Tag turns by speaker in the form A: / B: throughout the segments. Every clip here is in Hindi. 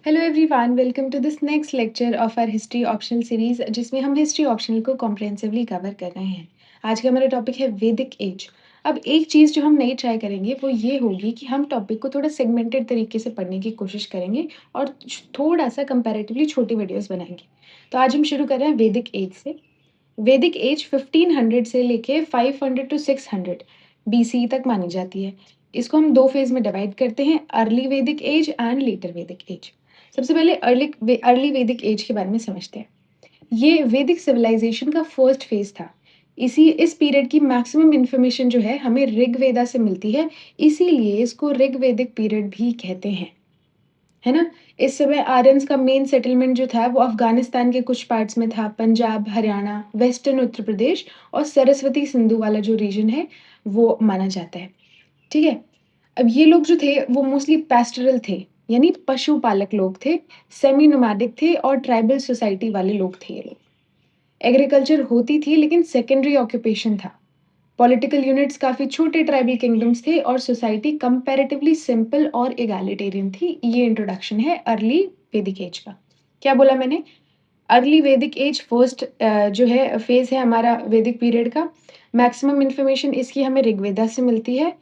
A: Hello everyone, welcome to this next lecture of our history optional series जिसमें हम हिस्ट्री ऑप्शनल को कॉम्प्रिहेंसिवली कवर कर रहे हैं। आज का हमारा टॉपिक है वैदिक एज। अब एक चीज़ जो हम नई ट्राई करेंगे वो ये होगी कि हम टॉपिक को थोड़ा सेगमेंटेड तरीके से पढ़ने की कोशिश करेंगे और थोड़ा सा कंपैरेटिवली छोटी वीडियोस बनाएंगे। तो आज हम शुरू कर रहे हैं वैदिक एज से। वैदिक एज 1500 से लेके 500 टू 600 BC तक मानी जाती है। इसको हम दो फेज में डिवाइड करते हैं, अर्ली वैदिक एज एंड लेटर वैदिक एज। सबसे पहले अर्ली वैदिक एज के बारे में समझते हैं। ये वैदिक सिविलाइजेशन का फर्स्ट फेज था। इस पीरियड की मैक्सिमम इंफॉर्मेशन जो है हमें ऋग्वेदा से मिलती है, इसीलिए इसको ऋग्वैदिक पीरियड भी कहते हैं, है ना? इस समय आर्यंस का मेन सेटलमेंट जो था वो अफगानिस्तान के कुछ पार्ट्स में था, पंजाब, हरियाणा, वेस्टर्न उत्तर प्रदेश और सरस्वती सिंधु वाला जो रीजन है वो माना जाता है। ठीक है? अब ये लोग जो थे वो मोस्टली पैस्टोरल थे, यानी पशुपालक लोग थे, सेमी नोमैडिक थे और ट्राइबल सोसाइटी वाले लोग थे ये लोग। एग्रीकल्चर होती थी लेकिन सेकेंडरी ऑक्यूपेशन था। पॉलिटिकल यूनिट्स काफ़ी छोटे ट्राइबल किंगडम्स थे और सोसाइटी कंपैरेटिवली सिंपल और एगालिटेरियन थी। ये इंट्रोडक्शन है अर्ली वैदिक एज का। क्या बोला मैंने? अर्ली वैदिक एज फर्स्ट जो है फेज है हमारा वैदिक पीरियड का। मैक्सिमम इंफॉर्मेशन इसकी हमें ऋग्वेदा से मिलती है।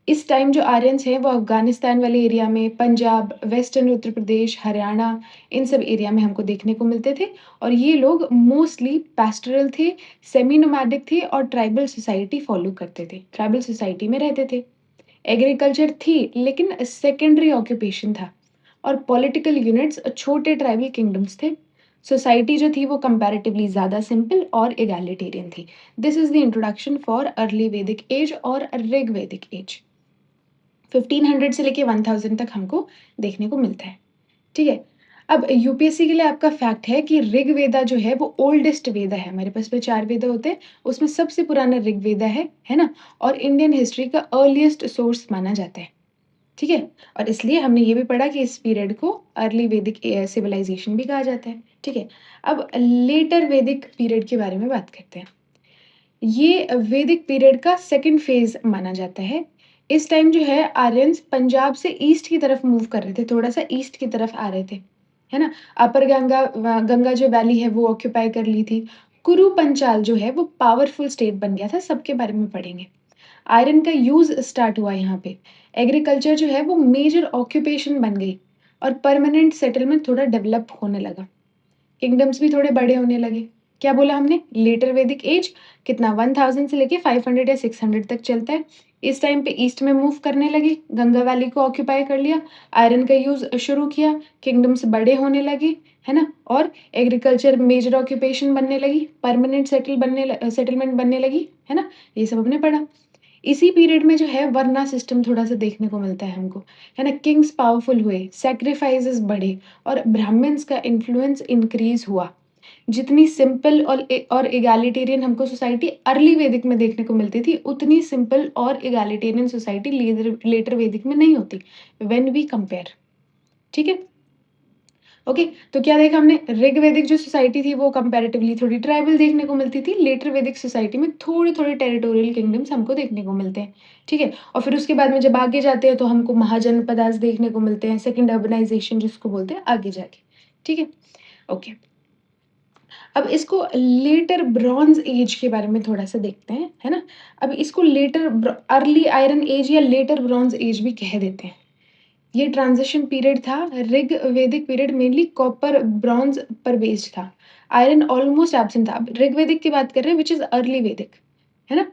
A: इस टाइम जो आर्यंस हैं वो अफगानिस्तान वाले एरिया में, पंजाब, वेस्टर्न उत्तर प्रदेश, हरियाणा, इन सब एरिया में हमको देखने को मिलते थे और ये लोग मोस्टली पैस्टोरल थे, सेमी नोमैडिक थे और ट्राइबल सोसाइटी फॉलो करते थे, ट्राइबल सोसाइटी में रहते थे। एग्रीकल्चर थी लेकिन सेकेंडरी ऑक्यूपेशन था और पॉलिटिकल यूनिट्स छोटे ट्राइबल किंगडम्स थे। सोसाइटी जो थी वो कंपैरेटिवली ज़्यादा सिंपल और एगालिटेरियन थी। This is the introduction for early वैदिक एज और ऋग वैदिक एज। 1500 से लेके 1000 तक हमको देखने को मिलता है। ठीक है? अब यूपीएससी के लिए आपका फैक्ट है कि ऋग्वेदा जो है वो ओल्डेस्ट वेदा है। हमारे पास में 4 वेदा होते हैं, उसमें सबसे पुराना ऋग्वेदा है ना? और इंडियन हिस्ट्री का अर्लीस्ट सोर्स माना जाता है। ठीक है? और इसलिए हमने ये भी पढ़ा कि इस पीरियड को अर्ली वैदिक सिविलाइजेशन भी कहा जाता है। ठीक है? अब लेटर वैदिक पीरियड के बारे में बात करते हैं। ये वैदिक पीरियड का सेकंड फेज माना जाता है। इस टाइम जो है आर्यंस पंजाब से ईस्ट की तरफ मूव कर रहे थे, थोड़ा-सा ईस्ट की तरफ आ रहे थे, है ना? अपर गंगा जो वैली है वो ऑक्यूपाई कर ली थी। कुरु पंचाल जो है वो पावरफुल स्टेट बन गया था, सबके बारे में पढ़ेंगे। आयरन का यूज़ स्टार्ट हुआ यहाँ पे। एग्रीकल्चर जो है वो मेजर ऑक्यूपेशन बन गई और परमानेंट सेटलमेंट थोड़ा डेवलप होने लगा। किंगडम्स भी थोड़े बड़े होने लगे। क्या बोला हमने? लेटर वैदिक एज कितना 1000 से लेके 500 या 600 तक चलता है। इस टाइम पे ईस्ट में मूव करने लगे, गंगा वैली को ऑक्यूपाई कर लिया, आयरन का यूज़ शुरू किया, किंगडम्स बड़े होने लगे, है ना? और एग्रीकल्चर मेजर ऑक्यूपेशन बनने लगी, परमानेंट सेटलमेंट बनने लगी, है ना? ये सब हमने पढ़ा। इसी पीरियड में जो है वर्ना सिस्टम थोड़ा-सा देखने को मिलता है हमको, है ना? किंग्स पावरफुल हुए, सैक्रिफाइसेस बढ़े और ब्राह्मण्स का इन्फ्लुएंस इंक्रीज़ हुआ। जितनी सिंपल और एगालिटेरियन हमको सोसाइटी अर्ली वैदिक में देखने को मिलती थी, उतनी सिंपल और एगालिटेरियन सोसाइटी लेटर वैदिक में नहीं होती, व्हेन वी कंपेयर। ठीक है? ओके, तो क्या देखा हमने? ऋग्वैदिक जो सोसाइटी थी वो कंपैरेटिवली थोड़ी ट्राइबल देखने को मिलती थी। लेटर वैदिक सोसाइटी में थोड़े-थोड़े टेरिटोरियल किंगडम्स हमको देखने को मिलते हैं, ठीक है? और फिर उसके बाद में जब आगे जाते हैं तो हमको महाजनपदास देखने को मिलते हैं, सेकंड अर्बनाइजेशन जिसको बोलते हैं आगे जाके, ठीक है? ओके। अब इसको लेटर ब्रॉन्ज एज के बारे में थोड़ा-सा देखते हैं, है ना? अब इसको अर्ली आयरन एज या लेटर ब्रॉन्ज एज भी कह देते हैं। ये ट्रांजिशन पीरियड था। ऋग वैदिक पीरियड मेनली कॉपर ब्रॉन्ज पर बेस्ड था। आयरन ऑलमोस्ट एब्सेंट था। अब ऋग वैदिक की बात कर रहे हैं व्हिच इज़ अर्ली वैदिक, है ना?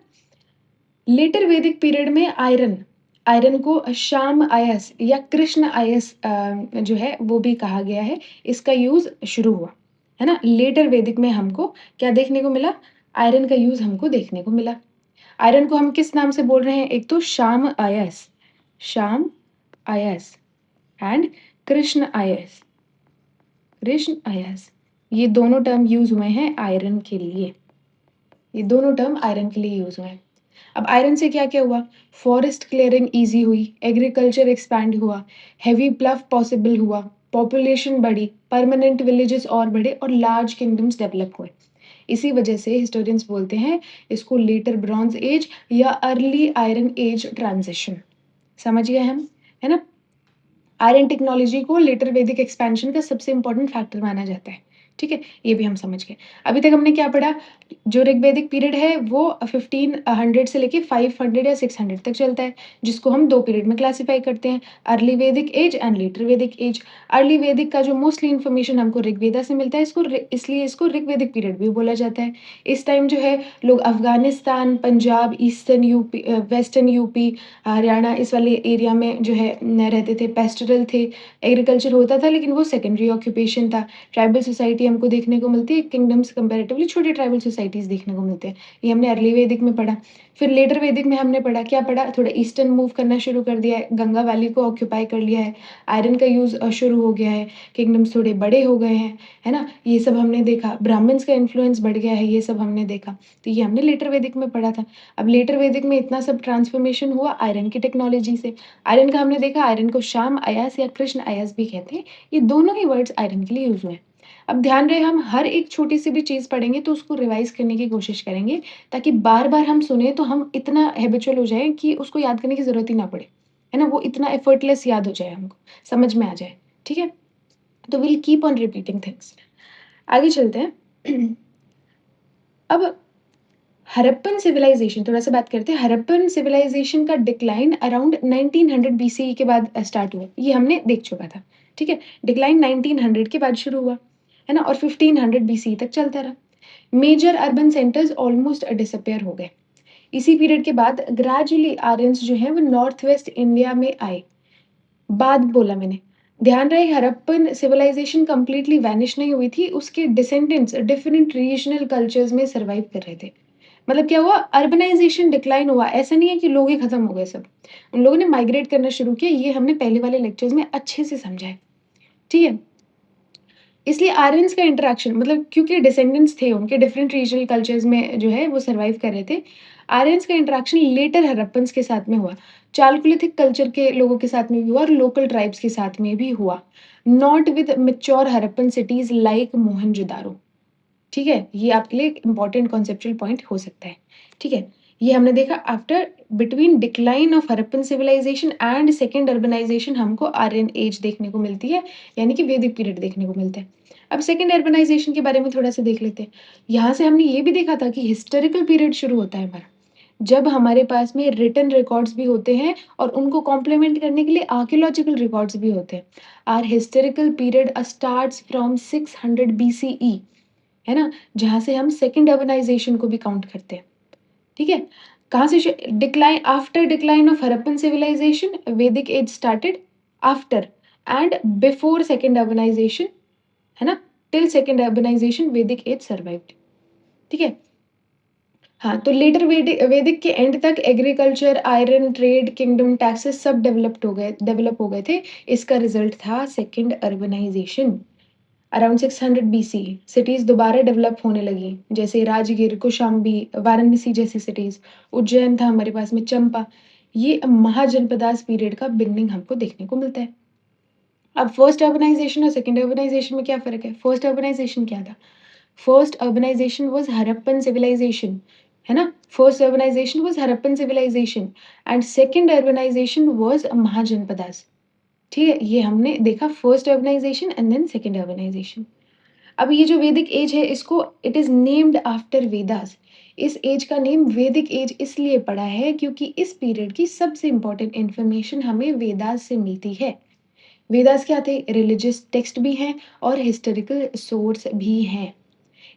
A: लेटर वैदिक पीरियड में आयरन आयरन को श्याम आयस या कृष्ण आयस जो है वो भी कहा गया है। इसका यूज़ शुरू हुआ, है ना? लेटर वैदिक में हमको क्या देखने को मिला? आयरन का यूज़ हमको देखने को मिला। आयरन को हम किस नाम से बोल रहे हैं? एक तो श्याम आयस एंड कृष्ण आयस कृष्ण आयस, ये दोनों टर्म यूज हुए हैं आयरन के लिए। ये दोनों टर्म आयरन के लिए यूज हुए हैं। अब आयरन से क्या क्या हुआ? फॉरेस्ट क्लियरिंग इजी हुई, एग्रीकल्चर एक्सपैंड हुआ, हेवी प्लफ पॉसिबल हुआ, पॉपुलेशन बढ़ी, परमानेंट विलेजेस और बढ़े और लार्ज किंगडम्स डेवलप हुए। इसी वजह से हिस्टोरियंस बोलते हैं इसको लेटर ब्रॉन्ज एज या अर्ली आयरन एज ट्रांजिशन। समझ गए हम, है ना? आयरन टेक्नोलॉजी को लेटर वैदिक एक्सपेंशन का सबसे इम्पोर्टेंट फैक्टर माना जाता है। ठीक है? ये भी हम समझ गए। अभी तक हमने क्या पढ़ा? जो ऋग्वैदिक पीरियड है वो 1500 से लेके 500 या 600 तक चलता है, जिसको हम 2 पीरियड में क्लासिफाई करते हैं, अर्ली वैदिक एज एंड लेटर वैदिक एज। अर्ली वैदिक का जो मोस्टली इन्फॉर्मेशन हमको ऋग्वेदा से मिलता है, इसलिए इसको ऋग्वैदिक पीरियड भी बोला जाता है। इस टाइम जो है लोग Afghanistan, Punjab, eastern UP, western UP, Haryana इस वाले एरिया में जो है रहते थे, पेस्टरल थे, एग्रीकल्चर होता था लेकिन वो सेकेंडरी ऑक्यूपेशन था। ट्राइबल सोसाइटी हमको देखने को मिलती है, किंगडम्स कंपैरेटिवली छोटे ट्राइबल सोसाइटीज़ देखने को मिलते हैं। ये हमने अर्ली वैदिक में पढ़ा। फिर लेटर वैदिक में हमने पढ़ा, क्या पढ़ा? थोड़ा ईस्टर्न मूव करना शुरू कर दिया है, गंगा वैली को ऑक्यूपाई कर लिया है, आयरन का यूज़ शुरू हो गया है, किंगडम्स थोड़े बड़े हो गए हैं, है ना? ये सब हमने देखा, ब्राह्मण्स का इन्फ्लुएंस बढ़ गया है, ये सब हमने देखा। तो ये हमने लेटर वैदिक में पढ़ा था। अब लेटर वैदिक में इतना सब ट्रांसफॉर्मेशन हुआ आयरन की टेक्नोलॉजी से। आयरन का हमने देखा, आयरन को श्याम अयस या कृष्ण अयस भी कहते हैं। ये दोनों ही वर्ड्स आयरन के लिए यूज़ हुए हैं। अब ध्यान रहे हम हर एक छोटी-सी भी चीज़ पढ़ेंगे तो उसको रिवाइज़ करने की कोशिश करेंगे, ताकि बार-बार हम सुने तो हम इतना हैबिचुअल हो जाएँ कि उसको याद करने की ज़रूरत ही ना पड़े। है ना? वो इतना एफर्टलेस याद हो जाए हमको, समझ में आ जाए। ठीक है? तो will keep on repeating things. आगे चलते हैं। अब हड़प्पन सिविलाइजेशन थोड़ा-सा बात करते हैं। हड़प्पन सिविलाइजेशन का डिक्लाइन अराउंड 1900 बीसीई के बाद स्टार्ट हुआ। ये हमने देख चुका था, ठीक है? डिक्लाइन 1900 के बाद शुरू हुआ, है ना? और 1500 बीसीई तक चलता रहा। Major urban centres almost disappear हो गए। इसी पीरियड के बाद ग्रेजुअली आर्यन्स जो हैं वो नॉर्थ वेस्ट इंडिया में आए। बाद बोला मैंने। ध्यान रहे हड़प्पन सिविलाइजेशन कंप्लीटली वैनिश नहीं हुई थी, उसके डिसेंडेंट्स डिफरेंट रीजनल कल्चर्स में सर्वाइव कर रहे थे। मतलब क्या हुआ? अर्बनाइजेशन डिक्लाइन हुआ, ऐसा नहीं है कि लोग ही खत्म हो गए सब। उन लोगों ने माइग्रेट करना शुरू किया, ये हमने पहले वाले लेक्चर्स में अच्छे से समझा है, ठीक है? इसलिए आर्यन्स का इंटरैक्शन मतलब क्योंकि डिसेंडेंट्स थे उनके डिफरेंट रीजनल कल्चर्स में जो है वो सर्वाइव कर रहे थे। आर्यन्स का इंटरैक्शन लेटर हड़प्पन्स के साथ में हुआ। चालकोलिथिक कल्चर के लोगों के साथ में भी हुआ और लोकल ट्राइब्स के साथ में भी हुआ। Not with mature Harappan cities like Mohenjodaro. ठीक है? ये आपके लिए एक इम्पोर्टेंट कॉन्सेप्चुअल पॉइंट हो सकता है। ठीक है? ये हमने देखा after between decline of Harappan civilisation and second urbanisation हमको आर्यन एज देखने को मिलती है, यानी कि वैदिक पीरियड देखने को मिलता है। अब सेकंड अर्बनाइजेशन के बारे में थोड़ा-सा देख लेते हैं। यहाँ से हमने ये भी देखा था कि हिस्टोरिकल पीरियड शुरू होता है हमारा, जब हमारे पास में रिटन रिकॉर्ड्स भी होते हैं और उनको कॉम्प्लीमेंट करने के लिए आर्कियोलॉजिकल रिकॉर्ड्स भी होते हैं। Our historical period starts from 600 BCE, है ना? जहाँ से हम सेकंड अर्बनाइजेशन को भी काउंट करते हैं, ठीक है? कहाँ से श decline after decline of Harappan civilisation Vedic age started after end before second urbanisation, है ना? Till second urbanisation Vedic age survived, ठीक है? हाँ, तो लेटर वैदिक के एंड तक agriculture, iron trade, kingdom taxes सब डेवलप हो गए थे। इसका रिजल्ट था second urbanisation. Around 600 BC cities दोबारा डेवलप होने लगी, जैसे राजगीर, कौशाम्बी, वाराणसी जैसी सिटीज़, उज्जैन था हमारे पास में, चंपा। ये महाजनपदास पीरियड का बिगिनिंग हमको देखने को मिलता है। अब फर्स्ट अर्बनाइजेशन और सेकंड अर्बनाइजेशन में क्या फ़र्क है? फर्स्ट अर्बनाइजेशन क्या था? First urbanisation was Harappan civilisation, है ना? First urbanisation was Harappan civilisation and second urbanisation was Mahajanapadas. ठीक है? ये हमने देखा first urbanisation and then second urbanisation. अब ये जो वैदिक एज है इसको it is named after Vedas. इस एज का नेम वैदिक एज इसलिए पड़ा है क्योंकि इस पीरियड की सबसे इम्पोर्टेंट इन्फॉर्मेशन हमें वेदास से मिलती है। वेदास क्या थे? रिलीजियस टेक्स्ट भी हैं और हिस्टोरिकल सोर्स भी हैं।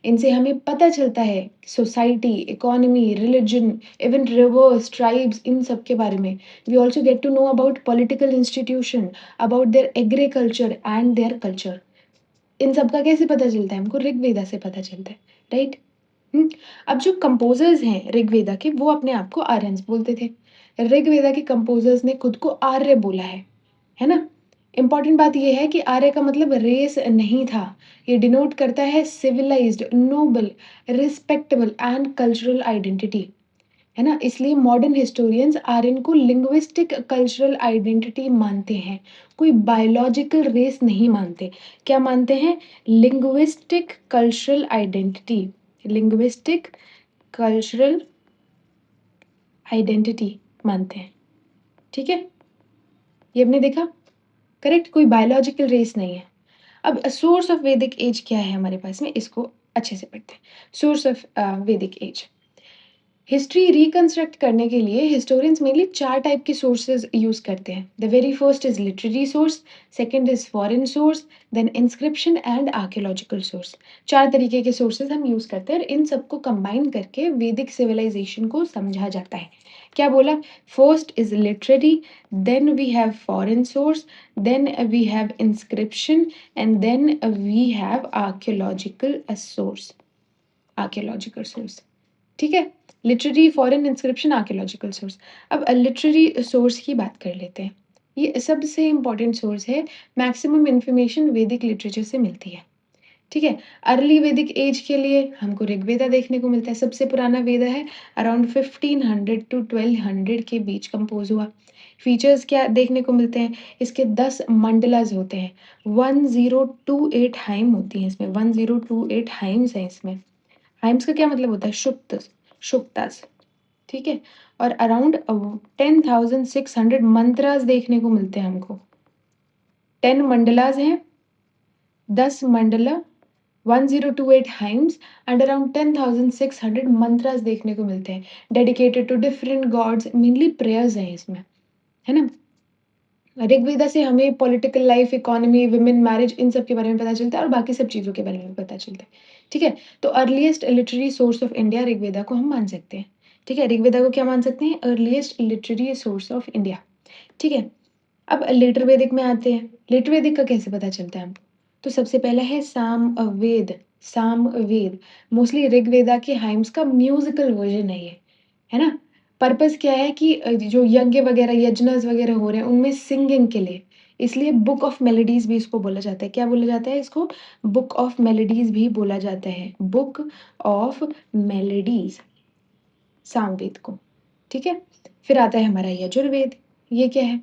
A: इनसे हमें पता चलता है society, economy, religion, even rivers, tribes इन सब के बारे में। We also get to know about political institution, about their agriculture and their culture. इन सब का कैसे पता चलता है? हमको ऋग्वेदा से पता चलता है, राइट? हुँ। अब जो कंपोज़र्स हैं ऋग्वेदा के वो अपने आप को आर्यन्स बोलते थे। ऋग्वेदा के कंपोज़र्स ने खुद को आर्य बोला है ना? इम्पोर्टेंट बात ये है कि आर्य का मतलब रेस नहीं था। ये डिनोट करता है civilised, noble, respectable and cultural identity, है ना? इसलिए मॉडर्न हिस्टोरियंस आर्यन को लिंग्विस्टिक कल्चरल आइडेंटिटी मानते हैं, कोई बायोलॉजिकल रेस नहीं मानते। क्या मानते हैं? Linguistic cultural identity, linguistic cultural identity मानते हैं, ठीक है? ये हमने देखा। करेक्ट? कोई बायोलॉजिकल रेस नहीं है। अब सोर्स ऑफ वैदिक एज क्या है हमारे पास में, इसको अच्छे से पढ़ते हैं। सोर्स ऑफ वैदिक एज। हिस्ट्री रिकंस्ट्रक्ट करने के लिए हिस्टोरियंस मेनली 4 टाइप के सोर्सेज़ यूज़ करते हैं। The very first is literary source, second is foreign source, then inscription and archaeological source. 4 तरीके के सोर्सेज़ हम यूज़ करते हैं और इन सबको कंबाइन करके वैदिक सिविलाइजेशन को समझा जाता है। क्या बोला? First is literary, then we have foreign source, then we have inscription and then we have archaeological source. ठीक है? Literary, foreign, inscription, archaeological source. अब लिटरेरी सोर्स की बात कर लेते हैं। ये सबसे इम्पोर्टेंट सोर्स है, मैक्सिमम इन्फॉर्मेशन वैदिक लिटरेचर से मिलती है। ठीक है? अर्ली वैदिक एज के लिए हमको ऋग्वेदा देखने को मिलता है, सबसे पुराना वेद है, अराउंड 1500 टू 1200 के बीच कंपोज़ हुआ। फीचर्स क्या देखने को मिलते हैं? इसके 10 मंडलास होते हैं, 1028 हाइम होती हैं इसमें, 1028 हाइम्स हैं इसमें। हाइम्स का क्या मतलब होता है? शुक्तास, ठीक है? और अराउंड 10,600 मंत्रास देखने को मिलते हैं हमको। 10 मंडलास हैं, 10 mandala, 1028 hymns and around 10,600 mantras देखने को मिलते हैं, dedicated to different gods, mainly prayers हैं इसमें, है ना? ऋग्वेदा से हमें political life, economy, women marriage, इन सब के बारे में पता चलता है और बाकी सब चीज़ों के बारे में भी पता चलता है। ठीक है? तो earliest literary source of India Rigveda को हम मान सकते हैं। ठीक है? ऋग्वेदा को क्या मान सकते हैं? Earliest literary source of India. ठीक है? अब लेटर वैदिक में आते हैं। लेटर वैदिक का कैसे पता चलता है हमको? तो सबसे पहला है सामवेद। मोस्टली ऋग्वेदा के हाइम्स का म्यूज़िकल वर्ज़न है ये, है ना? पर्पस क्या है कि जो यज्ञ वगैरह, यज्ञस वगैरह हो रहे हैं, उनमें सिंगिंग के लिए, इसलिए बुक ऑफ मेलोडीज़ भी इसको बोला जाता है। क्या बोला जाता है इसको? बुक ऑफ मेलोडीज़ भी बोला जाता है। बुक ऑफ मेलोडीज़, सामवेद को। ठीक है? फिर आता है हमारा यजुर्वेद। ये क्या है?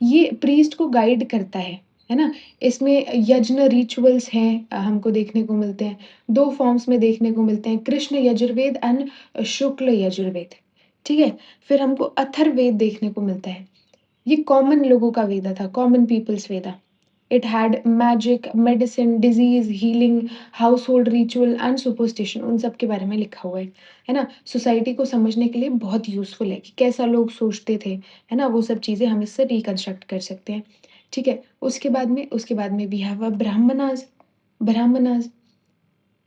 A: ये प्रीस्ट को गाइड करता है ना? इसमें यज्ञ रिचुअल्स हैं, हमको देखने को मिलते हैं। 2 फॉर्म्स में देखने को मिलते हैं, कृष्ण यजुर्वेद एंड शुक्ल यजुर्वेद। ठीक है? फिर हमको अथर्ववेद देखने को मिलता है। ये कॉमन लोगों का वेदा था, common peoples Veda. It had magic, medicine, diseases, healing, household ritual and superstition, उन सब के बारे में लिखा हुआ है ना? सोसाइटी को समझने के लिए बहुत यूज़फुल है कि कैसा लोग सोचते थे, है ना? वो सब चीज़ें हम इससे रिकंस्ट्रक्ट कर सकते हैं। ठीक है? उसके बाद में वी हैव ब्राह्मणास। ब्राह्मणास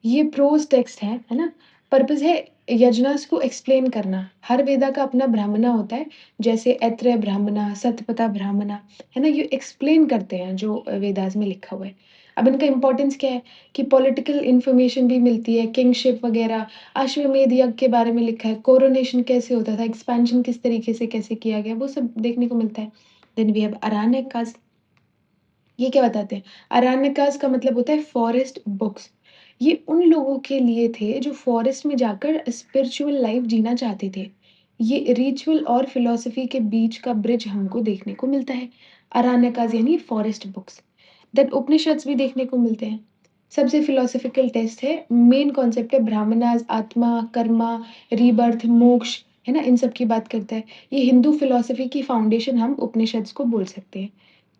A: ये प्रोज़ टेक्स्ट है ना? पर्पस है यजनास को एक्सप्लेन करना। हर वेदा का अपना ब्राह्मणा होता है, जैसे ऐत्रेय ब्राह्मणा, शतपथ ब्राह्मणा, है ना? ये एक्सप्लेन करते हैं जो वेदास में लिखा हुआ है। अब इनका इम्पोर्टेंस क्या है कि पॉलिटिकल इन्फॉर्मेशन भी मिलती है, किंगशिप वगैरह, अश्वमेध यज्ञ के बारे में लिखा है, कोरोनेशन कैसे होता था, एक्सपेंशन किस तरीके से कैसे किया गया, वो सब देखने को मिलता है। Then we have Aranyakas. ये क्या बताते हैं? अरण्यकास का मतलब होता है फॉरेस्ट बुक्स। ये उन लोगों के लिए थे जो फॉरेस्ट में जाकर स्पिरिचुअल लाइफ जीना चाहते थे। ये रिचुअल और फिलॉसफी के बीच का ब्रिज हमको देखने को मिलता है। अरण्यकास यानी फॉरेस्ट बुक्स। देन उपनिषद्स भी देखने को मिलते हैं। सबसे फिलॉसफिकल टेक्स्ट है, मेन कॉन्सेप्ट है ब्राह्मणास, आत्मा, कर्मा, रीबर्थ, मोक्ष, है ना? इन सब की बात करता है। ये हिंदू फिलॉसफी की फाउंडेशन हम उपनिषद्स को बोल सकते हैं।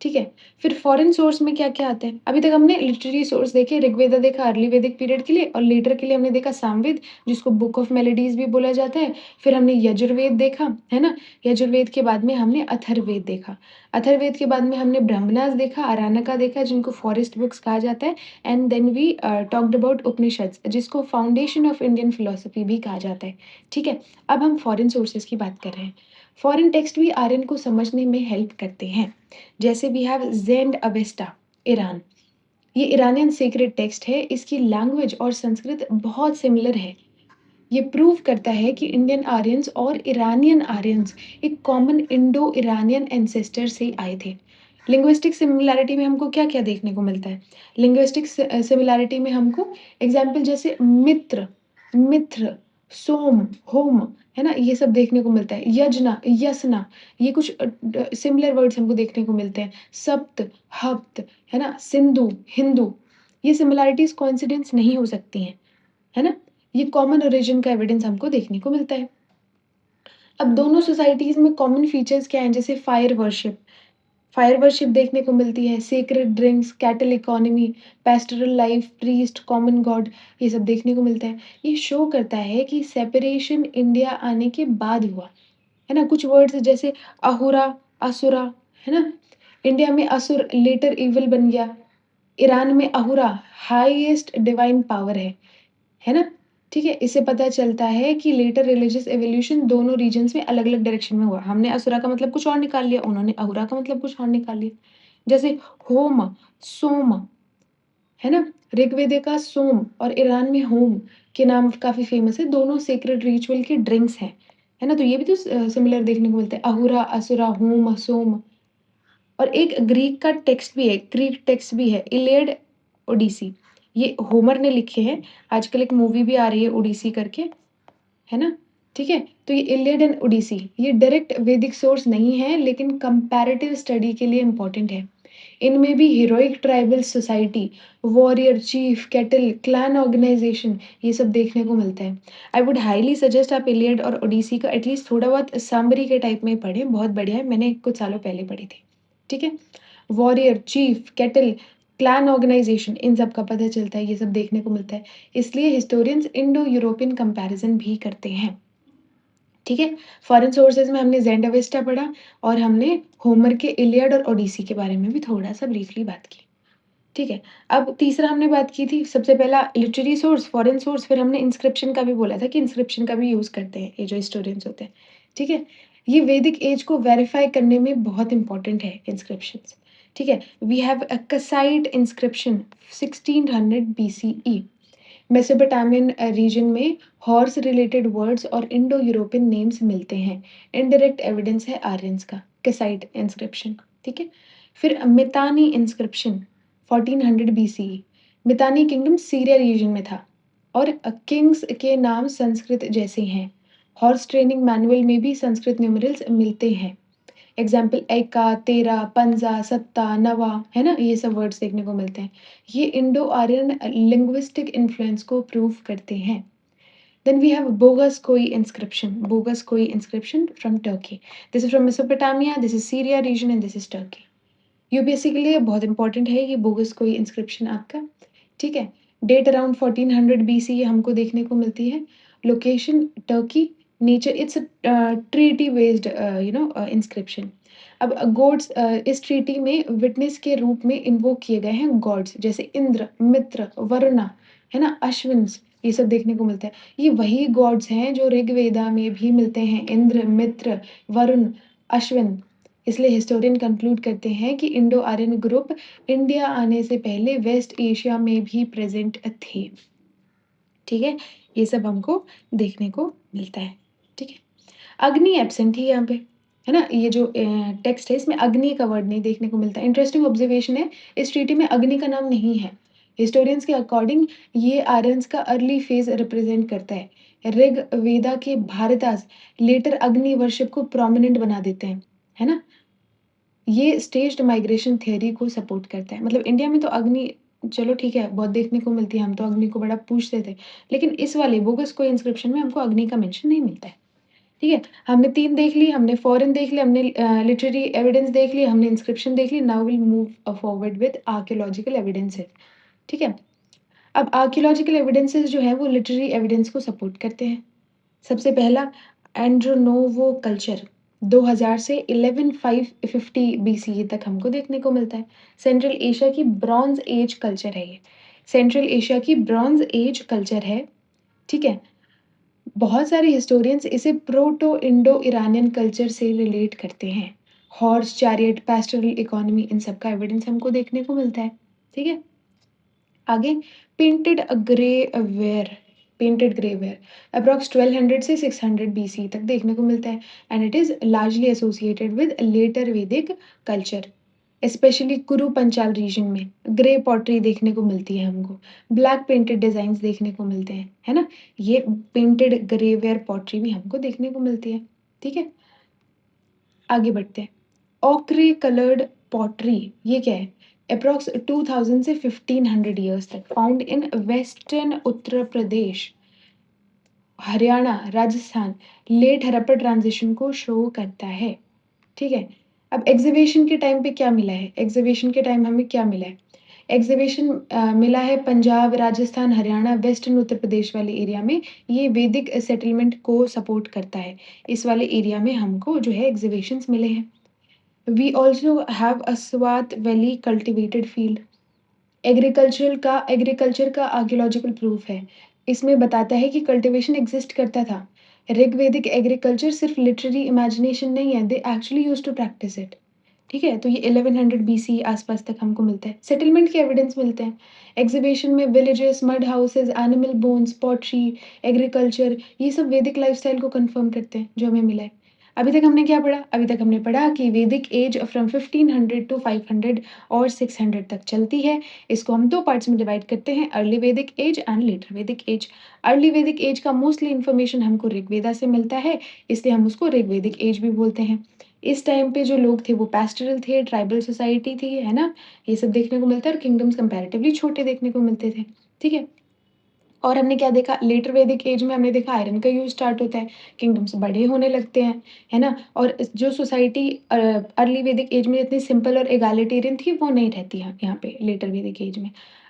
A: ठीक है? फिर फॉरेन सोर्स में क्या-क्या आता है? अभी तक हमने लिटरेरी सोर्स देखे, ऋग्वेदा देखा अर्ली वैदिक पीरियड के लिए और लेटर के लिए हमने देखा सामवेद, जिसको बुक ऑफ मेलोडीज़ भी बोला जाता है। फिर हमने यजुर्वेद देखा, है ना? यजुर्वेद के बाद में हमने अथर्ववेद देखा। अथर्ववेद के बाद में हमने ब्राह्मणास देखा, अराणका देखा, जिनको फॉरेस्ट बुक्स कहा जाता है and then we talked about Upanishads, जिसको फाउंडेशन ऑफ इंडियन फिलॉसफी भी कहा जाता है। ठीक है? अब हम फॉरेन सोर्सेज़ की बात कर रहे हैं। फॉरेन टेक्स्ट भी आर्यन को समझने में हेल्प करते हैं। जैसे वी हैव ज़ेंड अवेस्टा, ईरान। ये ईरानियन सीक्रेट टेक्स्ट है, इसकी लैंग्वेज और संस्कृत बहुत सिमिलर है। ये प्रूव करता है कि इंडियन आर्यंस और ईरानियन आर्यंस एक कॉमन इंडो ईरानियन एंसेस्टर से आए थे। लिंग्विस्टिक सिमिलैरिटी में हमको क्या-क्या देखने को मिलता है? लिंग्विस्टिक सिमिलैरिटी में हमको एग्ज़ाम्पल जैसे मित्र, सोम, होम, है ना? ये सब देखने को मिलता है। यजना, यसना, ये कुछ सिमिलर वर्ड्स हमको देखने को मिलते हैं। सप्त, हप्त, है ना? सिंधु, हिंदू, ये सिमिलैरिटीज़ कोइंसिडेंस नहीं हो सकती हैं, है ना? ये कॉमन ओरिजिन का एविडेंस हमको देखने को मिलता है। अब दोनों सोसाइटीज़ में कॉमन फीचर्स क्या हैं? जैसे फायर वर्शिप। फायर वर्शिप देखने को मिलती है, sacred drinks, cattle economy, pastoral life, priest, common God, ये सब देखने को मिलता है। ये शो करता है कि सेपरेशन इंडिया आने के बाद हुआ, है ना? कुछ वर्ड्स जैसे अहुरा, असुरा, है ना? इंडिया में असुर लेटर इविल बन गया, ईरान में अहुरा हाईएस्ट डिवाइन पावर है ना? ठीक है? इससे पता चलता है कि लेटर रिलिजियस एवोल्यूशन दोनों रीजन्स में अलग-अलग डायरेक्शन में हुआ। हमने असुरा का मतलब कुछ और निकाल लिया, उन्होंने अहुरा का मतलब कुछ और निकाल लिया। जैसे होम, सोम, है ना? ऋग्वेद का सोम और ईरान में होम के नाम काफ़ी फेमस है, दोनों सेक्रेड रिचुअल के ड्रिंक्स हैं। है ना? तो ये भी तो सिमिलर देखने को मिलता है, अहुरा, असुरा, होम, सोम। और एक ग्रीक का टेक्स्ट भी है, ग्रीक टेक्स्ट भी है, इलियड, ओडिसी। ये होमर ने लिखे हैं। आजकल एक मूवी भी आ रही है ओडिसी करके, है ना? ठीक है? तो ये इलियड एंड ओडिसी ये डायरेक्ट वैदिक सोर्स नहीं है, लेकिन कंपैरेटिव स्टडी के लिए इम्पोर्टेंट है। इनमें भी heroic tribal society, warrior, chief, cattle, clan organisation ये सब देखने को मिलता है। आई वुड हाइली सजेस्ट आप इलियड और ओडिसी का एटलीस्ट थोड़ा बहुत समरी के टाइप में पढ़ें, बहुत बढ़िया है, मैंने कुछ सालों पहले पढ़ी थी। ठीक है? Warrior, chief, cattle, clan organisation इन सब का पता चलता है, ये सब देखने को मिलता है। इसलिए हिस्टोरियंस इंडो यूरोपियन कंपैरिजन भी करते हैं। ठीक है? फॉरेन सोर्सेज़ में हमने ज़ेंडाविस्टा पढ़ा और हमने होमर के इलियड और ओडिसी के बारे में भी थोड़ा-सा ब्रीफली बात की। ठीक है? अब तीसरा हमने बात की थी, सबसे पहला लिटरेरी सोर्स, फॉरेन सोर्स, फिर हमने इंस्क्रिप्शन का भी बोला था कि इंस्क्रिप्शन का भी यूज़ करते हैं ये जो हिस्टोरियंस होते हैं। ठीक है? ये वैदिक एज को वेरीफ़ाई करने में बहुत इम्पोर्टेंट है इंस्क्रिप्शंस। ठीक है? We have a Kassite inscription 1600 BCE. Mesopotamian region में हॉर्स रिलेटेड वर्ड्स और इंडो यूरोपियन नेम्स मिलते हैं। इनडायरेक्ट एविडेंस है आर्यंस का, कैसाइट इंस्क्रिप्शन। ठीक है? फिर मितानी इंस्क्रिप्शन 1400 बीसीई। मितानी किंगडम सीरिया रीजन में था और किंग्स के नाम संस्कृत जैसे हैं। हॉर्स ट्रेनिंग मैनुअल में भी संस्कृत न्यूमेरल्स मिलते हैं। एग्ज़ाम्पल एका, तेरा, पंजा, सत्ता, नवा, है ना? ये सब वर्ड्स देखने को मिलते हैं। ये इंडो आर्यन लिंग्विस्टिक इन्फ्लुएंस को प्रूव करते हैं। Then we have Bogas-Koi inscription. Bogas-Koi inscription from Turkey. This is from Mesopotamia, this is Syria region and this is Turkey. UPSC के लिए बहुत इंपॉर्टेंट है ये बोगस-कोई इंस्क्रिप्शन आपका। ठीक है? डेट अराउंड 1400 बीसी हमको देखने को मिलती है। Location Turkey, nature it's treaty based inscription. अब गॉड्स इस ट्रीटी में विटनेस के रूप में इन्वोक किए गए हैं गॉड्स जैसे इंद्र, मित्र, वरुणा, है ना? अश्विन्स ये सब देखने को मिलता है। ये वही गॉड्स हैं जो ऋग्वेदा में भी मिलते हैं, इंद्र, मित्र, वरुण, अश्विन। इसलिए हिस्टोरियन कंक्लूड करते हैं कि इंडो आर्यन ग्रुप इंडिया आने से पहले वेस्ट एशिया में भी प्रेजेंट थे। ठीक है? ये सब हमको देखने को मिलता है। ठीक है? अग्नि एब्सेंट थी यहाँ पे, है ना? ये जो टेक्स्ट है इसमें अग्नि का वर्ड नहीं देखने को मिलता है। इंटरेस्टिंग ऑब्जर्वेशन है, इस ट्रीटी में अग्नि का नाम नहीं है। हिस्टोरियंस के अकॉर्डिंग ये आर्यंस का अर्ली फेज रिप्रेजेंट करता है। ऋग्वेदा के भारतास लेटर अग्नि वर्शिप को प्रोमिनेंट बना देते हैं, है ना? ये स्टेज्ड माइग्रेशन थ्योरी को सपोर्ट करता है। मतलब इंडिया में तो अग्नि चलो ठीक है, बहुत देखने को मिलती है, हम तो अग्नि को बड़ा पूजते थे। लेकिन इस वाले बोगस कोई इंस्क्रिप्शन में हमको अग्नि का मेंशन नहीं मिलता है। ठीक है? हमने 3 देख ली, हमने फॉरेन देख लिया, हमने लिटरेरी एविडेंस देख लिया, हमने इंस्क्रिप्शन देख ली, now will move forward with archaeological evidences. ठीक है? अब आर्कियोलॉजिकल एविडेंसेस जो हैं वो लिटरेरी एविडेंस को सपोर्ट करते हैं। सबसे पहला एंड्रोनोवो कल्चर 2000 से 11550 बीसीई तक हमको देखने को मिलता है। सेंट्रल एशिया की ब्रॉन्ज एज कल्चर है ये। सेंट्रल एशिया की ब्रॉन्ज एज कल्चर है, ठीक है? बहुत सारे हिस्टोरियंस इसे प्रोटो इंडो ईरानियन कल्चर से रिलेट करते हैं। Horse chariot, pastoral economy in सब का एविडेंस हमको देखने को मिलता है, ठीक है? आगे painted grey ware, painted grey ware approx 1200 से 600 बीसी तक देखने को मिलता है and it is largely associated with later वैदिक culture, specially Kuru Panchal region में ग्रे पॉटरी देखने को मिलती है हमको। ब्लैक पेंटेड डिजाइन्स देखने को मिलते हैं, है ना? ये पेंटेड ग्रे वेयर पॉटरी भी हमको देखने को मिलती है, ठीक है? आगे बढ़ते हैं। ऑक्रे कलर्ड पॉटरी ये क्या है? अप्रॉक्स 2000 से 1500 ईयर्स तक found in western Uttar Pradesh, Haryana, Rajasthan. Late Harappa transition को शो करता है, ठीक है? अब एग्ज़िबिशन के टाइम पे क्या मिला है? एग्ज़िबिशन के टाइम हमें क्या मिला है? एग्ज़िबिशन मिला है पंजाब, राजस्थान, हरियाणा, वेस्टर्न उत्तर प्रदेश वाले एरिया में, ये वैदिक सेटलमेंट को सपोर्ट करता है। इस वाले एरिया में हमको जो है एग्ज़िबिशन्स मिले हैं। We also have a Swat valley cultivated field. Agriculture का आर्कियोलॉजिकल प्रूफ है। इसमें बताता है कि कल्टीवेशन एग्ज़िस्ट करता था। ऋग्वेदिक एग्रीकल्चर सिर्फ लिटरेरी इमेजिनेशन नहीं है, they actually used to practise it. ठीक है? तो ये 1100 बीसी आस-पास तक हमको मिलता है। सेटलमेंट के एविडेंस मिलते हैं। एग्ज़िबिशन में villages, mud houses, animal bones, pottery, agriculture ये सब वैदिक लाइफ़स्टाइल को कन्फर्म करते हैं, जो हमें मिला है। अभी तक हमने क्या पढ़ा? अभी तक हमने पढ़ा कि वैदिक एज फ्रॉम 1500 टू 500 और 600 तक चलती है। इसको हम 2 पार्ट्स में डिवाइड करते हैं, अर्ली वैदिक एज एंड लेटर वैदिक एज। अर्ली वैदिक एज का मोस्टली इन्फॉर्मेशन हमको ऋग्वेदा से मिलता है, इसलिए हम उसको ऋग्वेदिक एज भी बोलते हैं। इस टाइम पे जो लोग थे वो पैस्टोरल थे, ट्राइबल सोसाइटी थी, है ना? ये सब देखने को मिलता है और किंगडम्स कंपैरेटिवली छोटे देखने को मिलते थे, ठीक है? और हमने क्या देखा लेटर वैदिक एज में हमने देखा आयरन का यूज़ स्टार्ट होता है, किंगडम्स बड़े होने लगते हैं, है ना? और जो सोसाइटी अर्ली वैदिक एज में इतनी सिंपल और एगालिटेरियन थी वो नहीं रहती है यहाँ पे लेटर वैदिक एज में।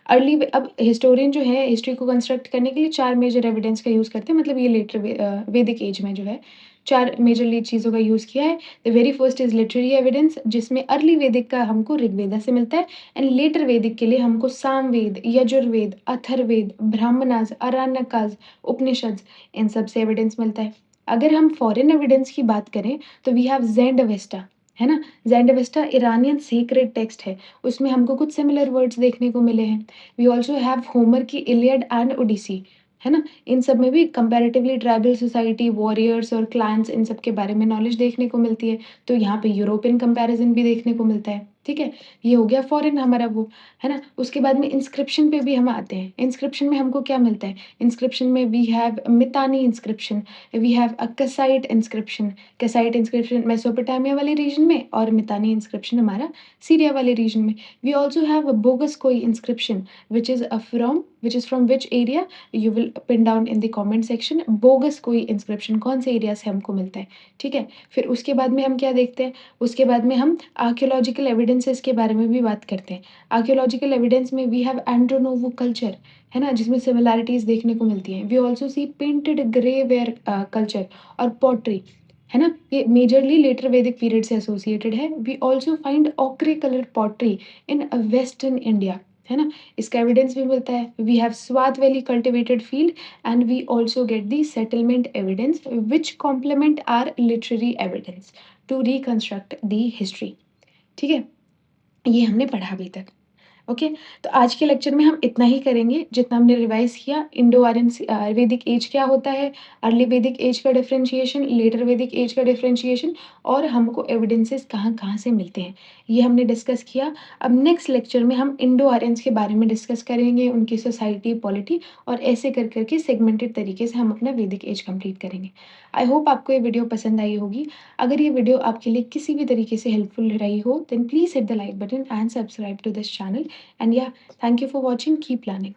A: अब हिस्टोरियन जो है हिस्ट्री को कंस्ट्रक्ट करने के लिए 4 मेजर एविडेंस का यूज़ करते हैं मतलब ये वैदिक एज में जो है 4 मेजरली चीज़ों का यूज़ किया है। The very first is literary evidence जिसमें अर्ली वैदिक का हमको ऋग्वेदा से मिलता है एंड लेटर वैदिक के लिए हमको सामवेद, यजुर्वेद, अथर्ववेद, ब्राह्मणास, आरण्यकास, उपनिषद इन सब से एविडेंस मिलता है। अगर हम फॉरेन एविडेंस की बात करें तो वी हैव ज़ेंड-अवेस्टा, है ना? ज़ेंड-अवेस्टा इरानियन सीक्रेट टेक्स्ट है, उसमें हमको कुछ सिमिलर वर्ड्स देखने को मिले हैं। वी ऑल्सो हैव होमर की इलियड एंड ओडिसी, है ना? इन सब में भी कंपैरेटिवली ट्राइबल सोसाइटी, वॉरियर्स और क्लैन्स इन सब के बारे में नॉलेज देखने को मिलती है, तो यहाँ पे यूरोपियन कंपैरिज़न भी देखने को मिलता है, ठीक है? ये हो गया फॉरेन हमारा वो, है ना? उसके बाद में इंस्क्रिप्शन पे भी हम आते हैं। इंस्क्रिप्शन में हमको क्या मिलता है? इंस्क्रिप्शन में we have Mitanni inscription, we have a Kassite inscription. Kassite inscription Mesopotamia वाले रीजन में और मितानी इंस्क्रिप्शन हमारा सीरिया वाले रीजन में। We also have Boghazkoi inscription which is from which area? You will pin down in the comment section. Boghazkoi inscription कौन से एरिया से हमको मिलता है, ठीक है? फिर उसके बाद में हम क्या देखते हैं? उसके बाद में हम आर्कियोलॉजिकल एविडेंसेस के बारे में भी बात करते हैं। आर्कियोलॉजिकल एविडेंस में वी हैव एंड्रोनोवो कल्चर, है ना? जिसमें सिमिलैरिटीज़ देखने को मिलती हैं। We also see painted greyware culture और पॉटरी, है ना? ये मेजरली लेटर वैदिक पीरियड से एसोसिएटेड है। We also find ochre colour pottery in western India, है ना? इसका एविडेंस भी मिलता है। We have Swat valley cultivated field and we also get the settlement evidence which complement our literary evidence to reconstruct the history, ठीक है? ये हमने पढ़ा अभी तक। ओके, तो आज के लेक्चर में हम इतना ही करेंगे जितना हमने रिवाइज किया। इंडो आर्यन वैदिक एज क्या होता है, अर्ली वैदिक एज का डिफरेंशिएशन, लेटर वैदिक एज का डिफरेंशिएशन और हमको एविडेंसेस कहाँ-कहाँ से मिलते हैं, ये हमने डिस्कस किया। अब नेक्स्ट लेक्चर में हम इंडो आर्यंस के बारे में डिस्कस करेंगे, उनकी सोसाइटी, पॉलिटी और ऐसे कर के सेगमेंटेड तरीके से हम अपना वैदिक एज कंप्लीट करेंगे। आई होप आपको ये वीडियो पसंद आई होगी। अगर ये वीडियो आपके लिए किसी भी तरीके से हेल्पफुल रही हो, then please hit the like button and subscribe to this channel. And yeah, thank you for watching. Keep learning.